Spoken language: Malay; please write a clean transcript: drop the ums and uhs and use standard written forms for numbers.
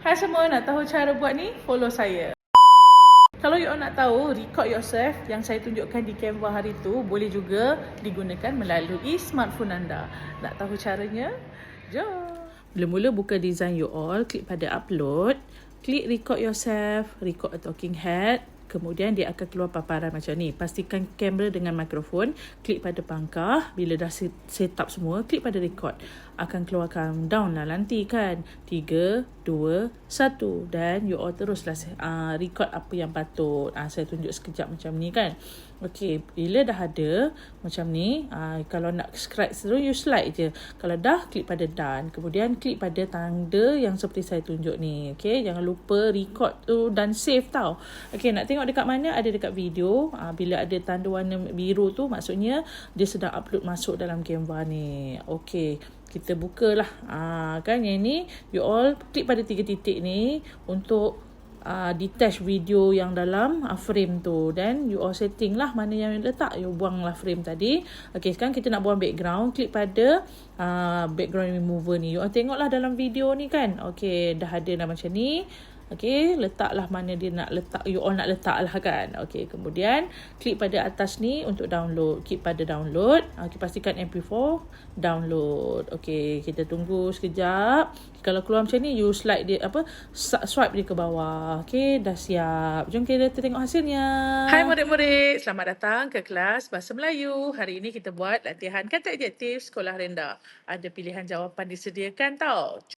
Hai semua, nak tahu cara buat ni? Follow saya. Kalau you all nak tahu record yourself yang saya tunjukkan di Canva hari tu, boleh juga digunakan melalui smartphone anda. Nak tahu caranya? Jom. Mula-mula buka design you all, klik pada upload, klik record yourself, record a talking head. Kemudian dia akan keluar paparan macam ni. Pastikan kamera dengan mikrofon, klik pada pangkah. Bila dah set up semua, klik pada record. Akan keluar countdown lah nanti kan. 3, 2, 1. Dan you all teruslah record apa yang patut. Saya tunjuk sekejap macam ni kan. Okey, bila dah ada macam ni, kalau nak slide terus, you slide je. Kalau dah, klik pada done. Kemudian klik pada tanda yang seperti saya tunjuk ni. Okey, jangan lupa record tu dan save tau. Okey, nak tengok dekat mana? Ada dekat video. Bila ada tanda warna biru tu, maksudnya dia sedang upload masuk dalam Canva ni. Okey, kita bukalah. Kan yang ni, you all klik pada 3 titik ni untuk detach video yang dalam frame tu. Dan you all setting lah mana yang letak. You buang lah frame tadi. Okay, sekarang kita nak buang background. Klik pada background remover ni. You all tengok lah dalam video ni kan. Okay, dah ada dah macam ni. Okay, letaklah mana dia nak letak. You all nak letak lah kan. Okay, kemudian klik pada atas ni untuk download. Klik pada download. Okay, pastikan MP4 download. Okay, kita tunggu sekejap. Kalau keluar macam ni, you slide dia, swipe dia ke bawah. Okay, dah siap. Jom kita tengok hasilnya. Hai murid-murid, selamat datang ke kelas Bahasa Melayu. Hari ini kita buat latihan kata adjektif sekolah rendah. Ada pilihan jawapan disediakan tau.